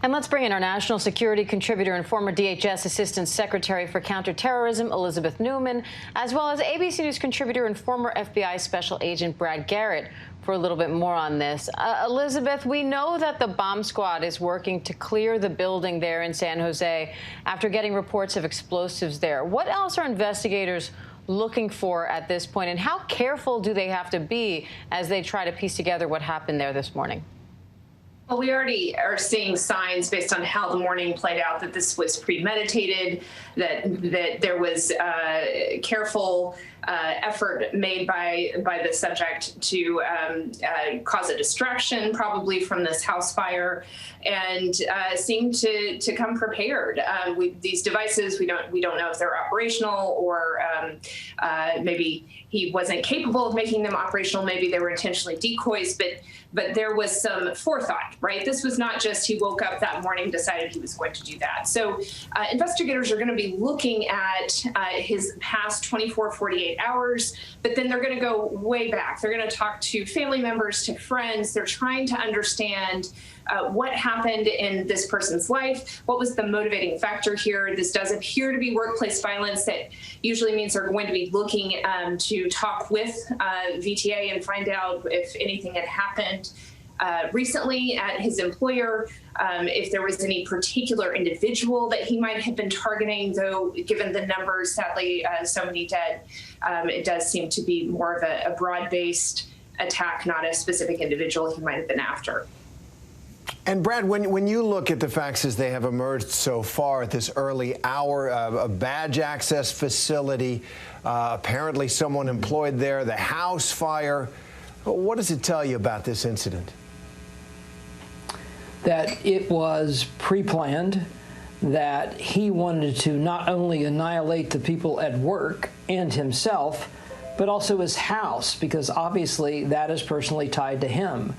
And let's bring in our national security contributor and former DHS Assistant Secretary for Counterterrorism, Elizabeth Newman, as well as ABC News contributor and former FBI Special Agent Brad Garrett for a little bit more on this. Elizabeth, we know that the bomb squad is working to clear the building there in San Jose after getting reports of explosives there. What else are investigators looking for at this point, and how careful do they have to be as they try to piece together what happened there this morning? Well, we already are seeing signs based on how the morning played out that this was premeditated, that there was careful effort made by the subject to cause a distraction, probably from this house fire, and seemed to come prepared. These devices, we don't know if they're operational, or maybe he wasn't capable of making them operational. Maybe they were intentionally decoys, but there was some forethought, right? This was not just he woke up that morning, decided he was going to do that. So investigators are going to be looking at his past 24, 48 hours, but then they're going to go way back. They're going to talk to family members, to friends. They're trying to understand what happened in this person's life. What was the motivating factor here? This does appear to be workplace violence. That usually means they're going to be looking to talk with VTA and find out if anything had happened recently at his employer, if there was any particular individual that he might have been targeting, though given the numbers, sadly, so many dead, it does seem to be more of a broad-based attack, not a specific individual he might have been after. And Brad, when you look at the facts as they have emerged so far at this early hour, a badge access facility, apparently someone employed there, the house fire, what does it tell you about this incident? That it was pre-planned, that he wanted to not only annihilate the people at work and himself, but also his house, because obviously that is personally tied to him.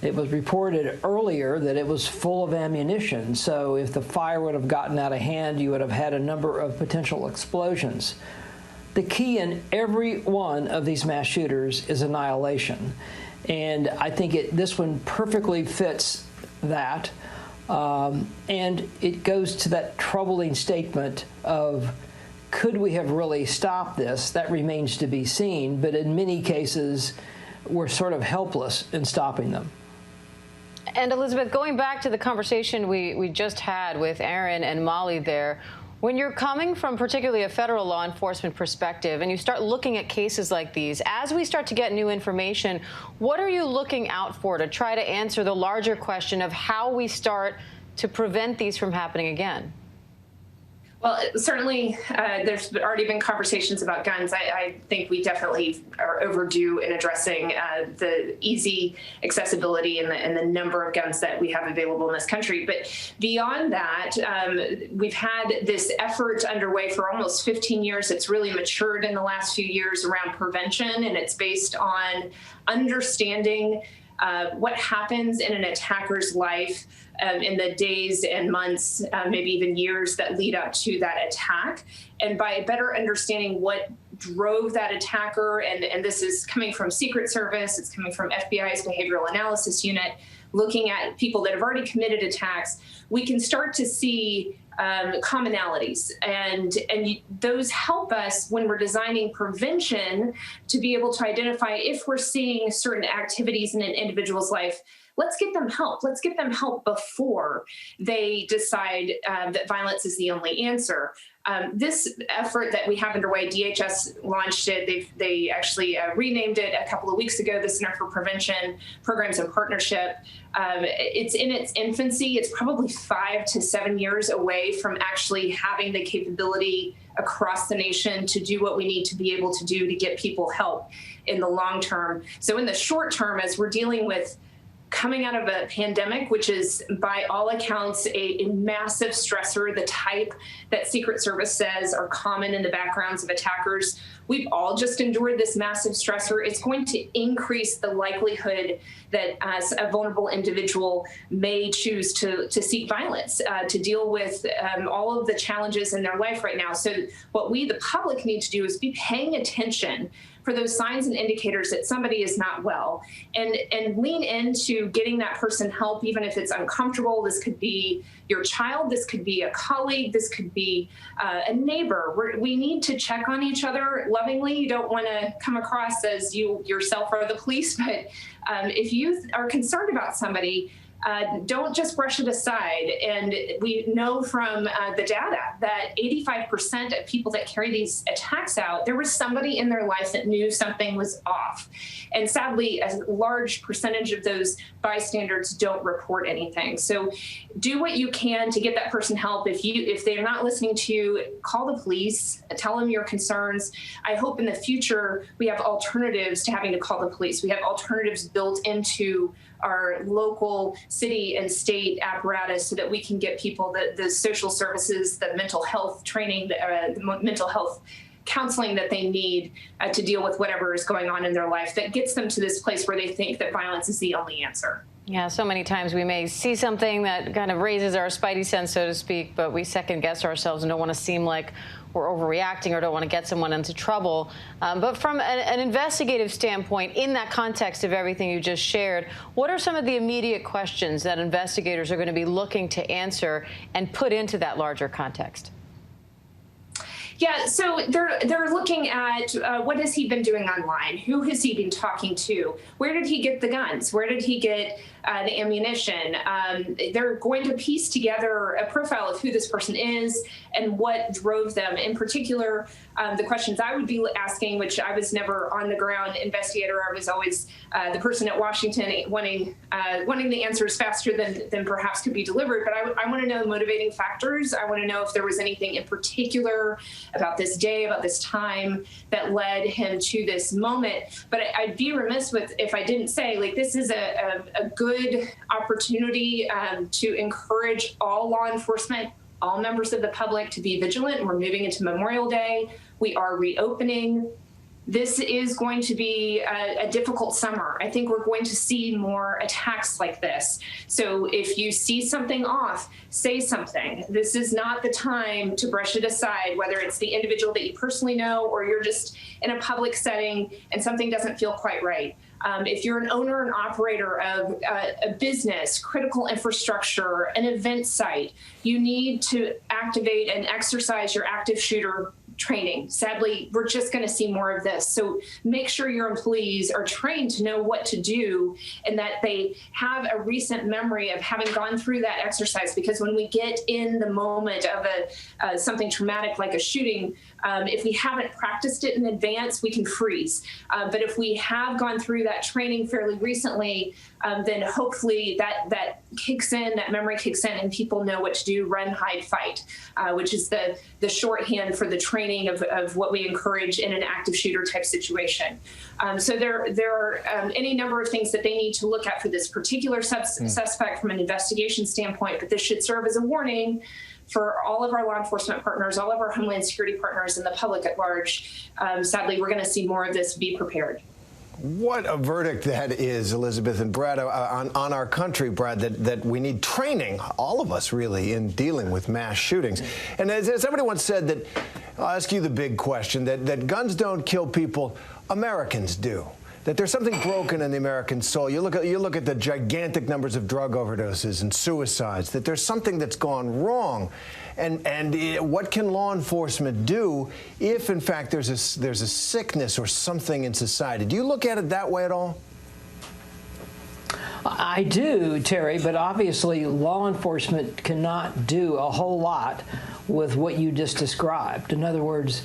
It was reported earlier that it was full of ammunition, so if the fire would have gotten out of hand, you would have had a number of potential explosions. The key in every one of these mass shooters is annihilation, and I think this one perfectly fits that, and it goes to that troubling statement of, could we have really stopped this? That remains to be seen, but in many cases, we're sort of helpless in stopping them. And Elizabeth, going back to the conversation we just had with Aaron and Molly there, when you're coming from particularly a federal law enforcement perspective and you start looking at cases like these, as we start to get new information, what are you looking out for to try to answer the larger question of how we start to prevent these from happening again? Well, certainly there's already been conversations about guns. I think we definitely are overdue in addressing the easy accessibility and the number of guns that we have available in this country. But beyond that, we've had this effort underway for almost 15 years. It's really matured in the last few years around prevention, and it's based on understanding what happens in an attacker's life in the days and months, maybe even years that lead up to that attack. And by better understanding what drove that attacker, and this is coming from Secret Service, it's coming from FBI's Behavioral Analysis Unit, looking at people that have already committed attacks, we can start to see commonalities, and those help us when we're designing prevention to be able to identify if we're seeing certain activities in an individual's life. Let's get them help. Let's get them help before they decide that violence is the only answer. This effort that we have underway, DHS launched it. They actually renamed it a couple of weeks ago, the Center for Prevention Programs and Partnership. It's in its infancy. It's probably 5 to 7 years away from actually having the capability across the nation to do what we need to be able to do to get people help in the long term. So in the short term, as we're dealing with coming out of a pandemic, which is by all accounts a massive stressor, the type that Secret Service says are common in the backgrounds of attackers. We've all just endured this massive stressor. It's going to increase the likelihood that as a vulnerable individual may choose to seek violence, to deal with all of the challenges in their life right now. So what we, the public, need to do is be paying attention for those signs and indicators that somebody is not well, and lean into getting that person help, even if it's uncomfortable. This could be your child, this could be a colleague, this could be a neighbor. We need to check on each other lovingly. You don't want to come across as you yourself are the police, but if you are concerned about somebody, don't just brush it aside. And we know from the data that 85% of people that carry these attacks out, there was somebody in their life that knew something was off. And sadly, a large percentage of those bystanders don't report anything. So do what you can to get that person help. If they're not listening to you, call the police, tell them your concerns. I hope in the future we have alternatives to having to call the police. We have alternatives built into our local city and state apparatus so that we can get people the social services, the mental health training, the mental health counseling that they need to deal with whatever is going on in their life that gets them to this place where they think that violence is the only answer. Yeah, so many times we may see something that kind of raises our spidey sense, so to speak, but we second guess ourselves and don't want to seem like we're overreacting or don't want to get someone into trouble. But from an investigative standpoint, in that context of everything you just shared, what are some of the immediate questions that investigators are going to be looking to answer and put into that larger context? Yeah, so they're looking at what has he been doing online? Who has he been talking to? Where did he get the guns? Where did he get the ammunition? They're going to piece together a profile of who this person is and what drove them. In particular, the questions I would be asking, which I was never on the ground investigator, I was always the person at Washington wanting the answers faster than perhaps could be delivered. But I want to know the motivating factors. I want to know if there was anything in particular about this day, about this time that led him to this moment. But I'd be remiss if I didn't say, like, this is a good opportunity to encourage all law enforcement, all members of the public to be vigilant. We're moving into Memorial Day. We are reopening. This is going to be a difficult summer. I think we're going to see more attacks like this. So if you see something off, say something. This is not the time to brush it aside, whether it's the individual that you personally know or you're just in a public setting and something doesn't feel quite right. If you're an owner and operator of a business, critical infrastructure, an event site, you need to activate and exercise your active shooter training. Sadly, we're just going to see more of this. So make sure your employees are trained to know what to do and that they have a recent memory of having gone through that exercise. Because when we get in the moment of something traumatic like a shooting, if we haven't practiced it in advance, we can freeze. But if we have gone through that training fairly recently, then hopefully that kicks in, that memory kicks in, and people know what to do: run, hide, fight, which is the shorthand for the training of what we encourage in an active shooter type situation. So there are any number of things that they need to look at for this particular suspect from an investigation standpoint, but this should serve as a warning for all of our law enforcement partners, all of our Homeland Security partners, and the public at large. Sadly, we're going to see more of this. Be prepared. What a verdict that is, Elizabeth and Brad, on our country, Brad, that we need training, all of us really, in dealing with mass shootings. And as somebody once said, that I'll ask you the big question, that guns don't kill people, Americans do. That there's something broken in the American soul. You look at the gigantic numbers of drug overdoses and suicides, that there's something that's gone wrong. And what can law enforcement do if, in fact, there's a sickness or something in society? Do you look at it that way at all? I do, Terry, but obviously law enforcement cannot do a whole lot with what you just described. In other words,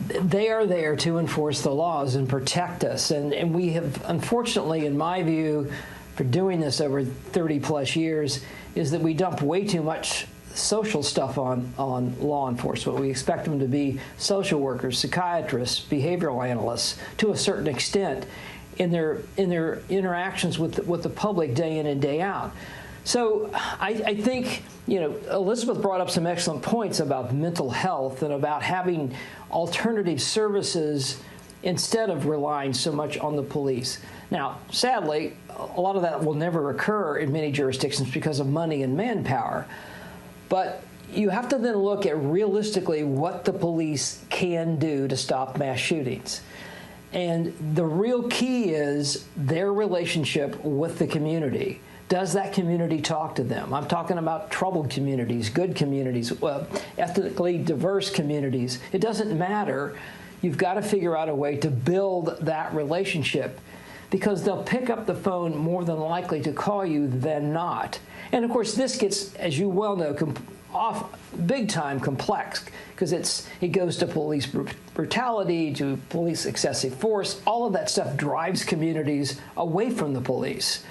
they are there to enforce the laws and protect us. And we have, unfortunately, in my view, for doing this over 30 plus years, is that we dump way too much social stuff on law enforcement. We expect them to be social workers, psychiatrists, behavioral analysts to a certain extent in their interactions with the public day in and day out. So I think, Elizabeth brought up some excellent points about mental health and about having alternative services instead of relying so much on the police. Now, sadly, a lot of that will never occur in many jurisdictions because of money and manpower. But you have to then look at realistically what the police can do to stop mass shootings. And the real key is their relationship with the community. Does that community talk to them? I'm talking about troubled communities, good communities, ethnically diverse communities. It doesn't matter. You've got to figure out a way to build that relationship, because they'll pick up the phone more than likely to call you than not. And of course, this gets, as you well know, big time complex, because it goes to police brutality, to police excessive force. All of that stuff drives communities away from the police.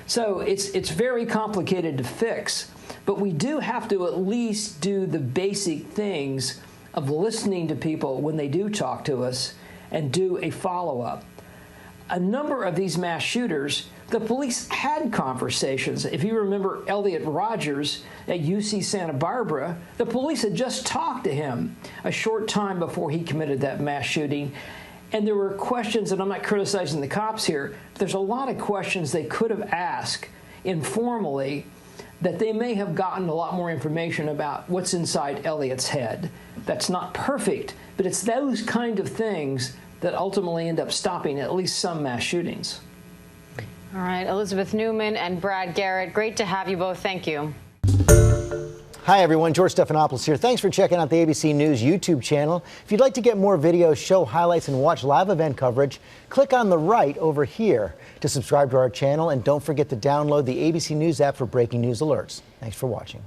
So it's very complicated to fix, but we do have to at least do the basic things of listening to people when they do talk to us and do a follow-up. A number of these mass shooters, the police had conversations. If you remember Elliot Rogers at UC Santa Barbara, the police had just talked to him a short time before he committed that mass shooting. And there were questions, and I'm not criticizing the cops here, but there's a lot of questions they could have asked informally that they may have gotten a lot more information about what's inside Elliot's head. That's not perfect, but it's those kind of things that ultimately end up stopping at least some mass shootings. All right, Elizabeth Newman and Brad Garrett, great to have you both. Thank you. Hi, everyone. George Stephanopoulos here. Thanks for checking out the ABC News YouTube channel. If you'd like to get more videos, show highlights, and watch live event coverage, click on the right over here to subscribe to our channel. And don't forget to download the ABC News app for breaking news alerts. Thanks for watching.